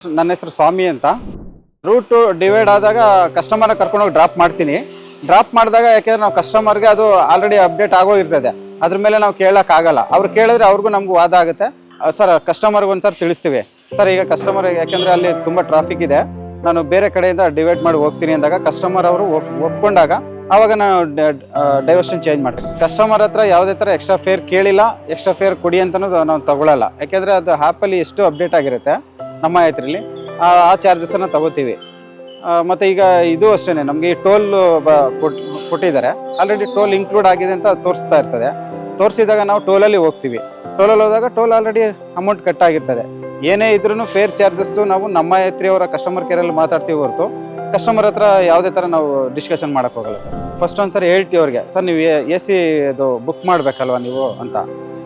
ನನ್ನ ಹೆಸರು ಸ್ವಾಮಿ ಅಂತ. ರೂಟು ಡಿವೈಡ್ ಆದಾಗ ಕಸ್ಟಮರ್ನ ಕರ್ಕೊಂಡೋಗಿ ಡ್ರಾಪ್ ಮಾಡ್ತೀನಿ. ಡ್ರಾಪ್ ಮಾಡಿದಾಗ ಯಾಕೆಂದ್ರೆ ನಾವು ಕಸ್ಟಮರ್ಗೆ ಅದು ಆಲ್ರೆಡಿ ಅಪ್ಡೇಟ್ ಆಗೋಗಿರ್ತದೆ, ಅದ್ರ ಮೇಲೆ ನಾವು ಕೇಳೋಕ್ಕಾಗಲ್ಲ. ಅವ್ರು ಕೇಳಿದ್ರೆ ಅವ್ರಿಗೂ ನಮಗೂ ವಾದ ಆಗುತ್ತೆ. ಸರ್ ಕಸ್ಟಮರ್ಗೆ ಒಂದ್ಸರಿ ತಿಳಿಸ್ತೀವಿ, ಸರ್ ಈಗ ಕಸ್ಟಮರ್ ಯಾಕೆಂದರೆ ಅಲ್ಲಿ ತುಂಬ ಟ್ರಾಫಿಕ್ ಇದೆ, ನಾನು ಬೇರೆ ಕಡೆಯಿಂದ ಡಿವೈಡ್ ಮಾಡಿ ಹೋಗ್ತೀನಿ ಅಂದಾಗ ಕಸ್ಟಮರ್ ಅವರು ಒಪ್ಕೊಂಡಾಗ ಆವಾಗ ನಾವು ಡೈವರ್ಷನ್ ಚೇಂಜ್ ಮಾಡ್ತೀವಿ. ಕಸ್ಟಮರ್ ಹತ್ರ ಯಾವುದೇ ಥರ ಎಕ್ಸ್ಟ್ರಾ ಫೇರ್ ಕೇಳಿಲ್ಲ, ಎಕ್ಸ್ಟ್ರಾ ಫೇರ್ ಕೊಡಿ ಅಂತಲೂ ನಾವು ತಗೊಳ್ಳಲ್ಲ. ಯಾಕೆಂದರೆ ಅದು ಆ್ಯಪಲ್ಲಿ ಎಷ್ಟು ಅಪ್ಡೇಟ್ ಆಗಿರುತ್ತೆ ನಮ್ಮ ಇದರಲ್ಲಿ ಆ ಚಾರ್ಜಸನ್ನು ತಗೋತೀವಿ. ಮತ್ತು ಈಗ ಇದು ಅಷ್ಟೇ, ನಮಗೆ ಈ ಟೋಲ್ ಕೊಟ್ಟಿದ್ದಾರೆ, ಆಲ್ರೆಡಿ ಟೋಲ್ ಇನ್ಕ್ಲೂಡ್ ಆಗಿದೆ ಅಂತ ತೋರಿಸ್ತಾ ಇರ್ತದೆ. ತೋರಿಸಿದಾಗ ನಾವು ಟೋಲಲ್ಲಿ ಹೋಗ್ತೀವಿ. ಟೋಲಲ್ಲಿ ಹೋದಾಗ ಟೋಲ್ ಆಲ್ರೆಡಿ ಅಮೌಂಟ್ ಕಟ್ ಆಗಿರ್ತದೆ. ಏನೇ ಇದ್ರೂ ಫೇರ್ ಚಾರ್ಜಸ್ಸು ನಾವು ನಮ್ಮ ಅವರ ಕಸ್ಟಮರ್ ಕೇರಲ್ಲಿ ಮಾತಾಡ್ತೀವಿ ಹೊರತು ಕಸ್ಟಮರ್ ಹತ್ರ ಯಾವುದೇ ಥರ ನಾವು ಡಿಸ್ಕಷನ್ ಮಾಡೋಕ್ಕೆ ಹೋಗಲ್ಲ ಸರ್. ಫಸ್ಟ್ ಒಂದ್ಸರಿ ಹೇಳ್ತೀವಿ ಅವ್ರಿಗೆ, ಸರ್ ನೀವು AC ಇದು ಬುಕ್ ಮಾಡಬೇಕಲ್ವ ನೀವು ಅಂತ.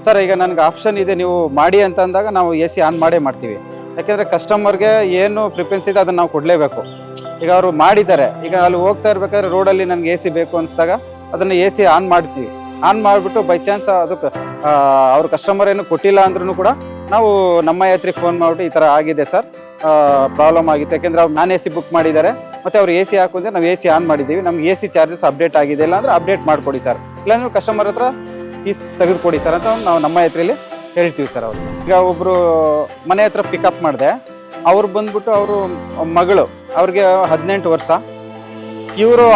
ಸರ್ ಈಗ ನನಗೆ ಆಪ್ಷನ್ ಇದೆ ನೀವು ಮಾಡಿ ಅಂತ ಅಂದಾಗ ನಾವು AC ಆನ್ ಮಾಡೇ ಮಾಡ್ತೀವಿ. ಯಾಕೆಂದರೆ ಕಸ್ಟಮರ್ಗೆ ಏನು ಪ್ರಿಫರೆನ್ಸ್ ಇದೆ ಅದನ್ನು ನಾವು ಕೊಡಲೇಬೇಕು. ಈಗ ಅವರು ಮಾಡಿದ್ದಾರೆ, ಈಗ ಅಲ್ಲಿ ಹೋಗ್ತಾ ಇರ್ಬೇಕಾದ್ರೆ ರೋಡಲ್ಲಿ ನನಗೆ AC ಬೇಕು ಅನಿಸಿದಾಗ ಅದನ್ನು AC ಆನ್ ಮಾಡ್ತೀವಿ. ಆನ್ ಮಾಡಿಬಿಟ್ಟು ಬೈ ಚಾನ್ಸ್ ಅದಕ್ಕೆ ಅವ್ರ ಕಸ್ಟಮರ್ ಏನು ಕೊಟ್ಟಿಲ್ಲ ಅಂದ್ರೂ ಕೂಡ ನಾವು ನಮ್ಮ ಹತ್ರಕ್ಕೆ ಫೋನ್ ಮಾಡಿಬಿಟ್ಟು ಈ ಥರ ಆಗಿದೆ ಸರ್, ಪ್ರಾಬ್ಲಮ್ ಆಗಿತ್ತು, ಯಾಕೆಂದರೆ ಅವ್ರು ನಾನ್ AC ಬುಕ್ ಮಾಡಿದ್ದಾರೆ ಮತ್ತು ಅವ್ರು AC ಹಾಕಿದ್ರೆ ನಾವು AC ಆನ್ ಮಾಡಿದ್ದೀವಿ, ನಮ್ಗೆ AC ಚಾರ್ಜಸ್ ಅಪ್ಡೇಟ್ ಆಗಿದೆ, ಇಲ್ಲ ಅಂದರೆ ಅಪ್ಡೇಟ್ ಮಾಡಿಕೊಡಿ ಸರ್, ಇಲ್ಲಾಂದ್ರೆ ಕಸ್ಟಮರ್ ಹತ್ರ ಫೀಸ್ ತೆಗೆದುಕೊಡಿ ಸರ್ ಅಂತ ನಾವು ನಮ್ಮ ಹತ್ರಲ್ಲಿ ಹೇಳ್ತೀವಿ ಸರ್. ಅವರು ಈಗ ಒಬ್ಬರು ಮನೆ ಹತ್ರ ಪಿಕಪ್ ಮಾಡಿದೆ, ಅವ್ರು ಬಂದ್ಬಿಟ್ಟು ಅವರು ಮಗಳು, ಅವ್ರಿಗೆ 18 ವರ್ಷ. ಇವರು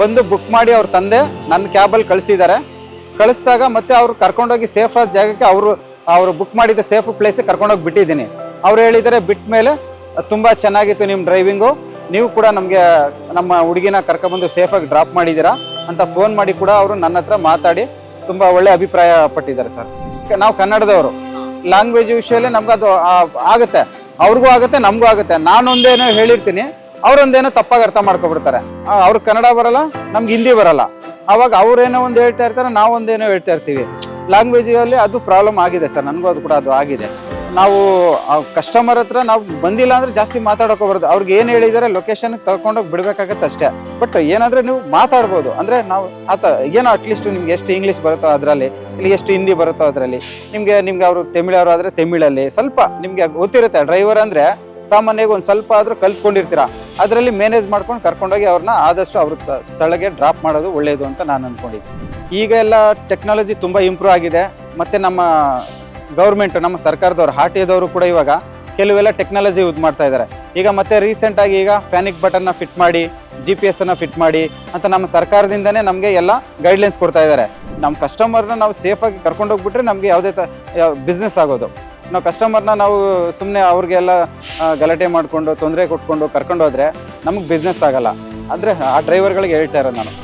ಬಂದು ಬುಕ್ ಮಾಡಿ ಅವ್ರ ತಂದೆ ನನ್ನ ಕ್ಯಾಬಲ್ಲಿ ಕಳಿಸಿದ್ದಾರೆ. ಕಳಿಸಿದಾಗ ಮತ್ತೆ ಅವ್ರು ಕರ್ಕೊಂಡೋಗಿ ಸೇಫ್ ಆದ ಜಾಗಕ್ಕೆ ಅವರು ಬುಕ್ ಮಾಡಿದ ಸೇಫ್ ಪ್ಲೇಸಿಗೆ ಕರ್ಕೊಂಡೋಗಿ ಬಿಟ್ಟಿದ್ದೀನಿ. ಅವ್ರು ಹೇಳಿದ್ದಾರೆ ಬಿಟ್ಟ ಮೇಲೆ ತುಂಬ ಚೆನ್ನಾಗಿತ್ತು ನಿಮ್ಮ ಡ್ರೈವಿಂಗು, ನೀವು ಕೂಡ ನಮಗೆ ನಮ್ಮ ಹುಡುಗಿನ ಕರ್ಕೊಂಡ್ಬಂದು ಸೇಫಾಗಿ ಡ್ರಾಪ್ ಮಾಡಿದ್ದೀರಾ ಅಂತ ಫೋನ್ ಮಾಡಿ ಕೂಡ ಅವರು ನನ್ನ ಹತ್ರ ಮಾತಾಡಿ ತುಂಬ ಒಳ್ಳೆ ಅಭಿಪ್ರಾಯ ಪಟ್ಟಿದ್ದಾರೆ ಸರ್. ನಾವು ಕನ್ನಡದವರು, ಲ್ಯಾಂಗ್ವೇಜ್ ವಿಷಯಲ್ಲೇ ನಮ್ಗೆ ಅದು ಆಗುತ್ತೆ, ಅವ್ರಿಗೂ ಆಗುತ್ತೆ ನಮಗೂ ಆಗುತ್ತೆ. ನಾನೊಂದೇನೋ ಹೇಳಿರ್ತೀನಿ, ಅವರೊಂದೇನೋ ತಪ್ಪಾಗಿ ಅರ್ಥ ಮಾಡ್ಕೊಬಿಡ್ತಾರೆ. ಅವ್ರಿಗೆ ಕನ್ನಡ ಬರಲ್ಲ, ನಮ್ಗೆ ಹಿಂದಿ ಬರಲ್ಲ. ಅವಾಗ ಅವ್ರೇನೋ ಒಂದು ಹೇಳ್ತಾ ಇರ್ತಾರೆ, ನಾವೊಂದೇನೋ ಹೇಳ್ತಾ ಇರ್ತೀವಿ. ಲ್ಯಾಂಗ್ವೇಜಲ್ಲಿ ಅದು ಪ್ರಾಬ್ಲಮ್ ಆಗಿದೆ ಸರ್, ನನಗೂ ಅದು ಕೂಡ ಅದು ಆಗಿದೆ. ನಾವು ಕಸ್ಟಮರ್ ಹತ್ರ ನಾವು ಬಂದಿಲ್ಲ ಅಂದರೆ ಜಾಸ್ತಿ ಮಾತಾಡೋಕೆ ಬರೋದು, ಅವ್ರಿಗೆ ಏನು ಹೇಳಿದ್ದಾರೆ ಲೊಕೇಶನ್ಗೆ ತಗೊಂಡೋಗಿ ಬಿಡಬೇಕಾಗತ್ತೆ ಅಷ್ಟೇ. ಬಟ್ ಏನಾದರೆ ನೀವು ಮಾತಾಡ್ಬೋದು, ಅಂದರೆ ನಾವು ಏನೋ ಅಟ್ಲೀಸ್ಟ್ ನಿಮ್ಗೆ ಎಷ್ಟು ಇಂಗ್ಲೀಷ್ ಬರುತ್ತೋ ಅದರಲ್ಲಿ, ಇಲ್ಲಿ ಎಷ್ಟು ಹಿಂದಿ ಬರುತ್ತೋ ಅದರಲ್ಲಿ, ನಿಮಗೆ ಅವರು ತಮಿಳವರು ಆದರೆ ತಮಿಳಲ್ಲಿ ಸ್ವಲ್ಪ ನಿಮಗೆ ಗೊತ್ತಿರುತ್ತೆ. ಡ್ರೈವರ್ ಅಂದರೆ ಸಾಮಾನ್ಯವಾಗಿ ಒಂದು ಸ್ವಲ್ಪ ಆದರೂ ಕಲ್ತ್ಕೊಂಡಿರ್ತೀರ, ಅದರಲ್ಲಿ ಮ್ಯಾನೇಜ್ ಮಾಡ್ಕೊಂಡು ಕರ್ಕೊಂಡೋಗಿ ಅವ್ರನ್ನ ಆದಷ್ಟು ಅವ್ರ ಸ್ಥಳಕ್ಕೆ ಡ್ರಾಪ್ ಮಾಡೋದು ಒಳ್ಳೆಯದು ಅಂತ ನಾನು ಅಂದ್ಕೊಂಡಿದ್ದೀನಿ. ಈಗ ಎಲ್ಲ ಟೆಕ್ನಾಲಜಿ ತುಂಬ ಇಂಪ್ರೂವ್ ಆಗಿದೆ. ಮತ್ತು ನಮ್ಮ ಗೌರ್ಮೆಂಟ್, ನಮ್ಮ ಸರ್ಕಾರದವ್ರು, RTO ಕೂಡ ಇವಾಗ ಕೆಲವೆಲ್ಲ ಟೆಕ್ನಾಲಜಿ ಯೂಸ್ ಮಾಡ್ತಾ ಇದ್ದಾರೆ. ಈಗ ಮತ್ತೆ ರೀಸೆಂಟಾಗಿ ಈಗ ಪ್ಯಾನಿಕ್ ಬಟನ್ನ ಫಿಟ್ ಮಾಡಿ, GPS ಅನ್ನು ಫಿಟ್ ಮಾಡಿ ಅಂತ ನಮ್ಮ ಸರ್ಕಾರದಿಂದನೇ ನಮಗೆ ಎಲ್ಲ ಗೈಡ್ಲೈನ್ಸ್ ಕೊಡ್ತಾ ಇದ್ದಾರೆ. ನಮ್ಮ ಕಸ್ಟಮರ್ನ ನಾವು ಸೇಫಾಗಿ ಕರ್ಕೊಂಡೋಗ್ಬಿಟ್ರೆ ನಮಗೆ ಯಾವುದೇ ಬಿಸ್ನೆಸ್ ಆಗೋದು. ನಾವು ಕಸ್ಟಮರ್ನ ನಾವು ಸುಮ್ಮನೆ ಅವ್ರಿಗೆಲ್ಲ ಗಲಾಟೆ ಮಾಡಿಕೊಂಡು ತೊಂದರೆ ಕೊಟ್ಕೊಂಡು ಕರ್ಕೊಂಡು ಹೋದರೆ ನಮಗೆ ಬಿಸ್ನೆಸ್ ಆಗಲ್ಲ. ಅಂದರೆ ಆ ಡ್ರೈವರ್ಗಳಿಗೆ ಹೇಳ್ತಾ ಇರೋದು ನಾನು.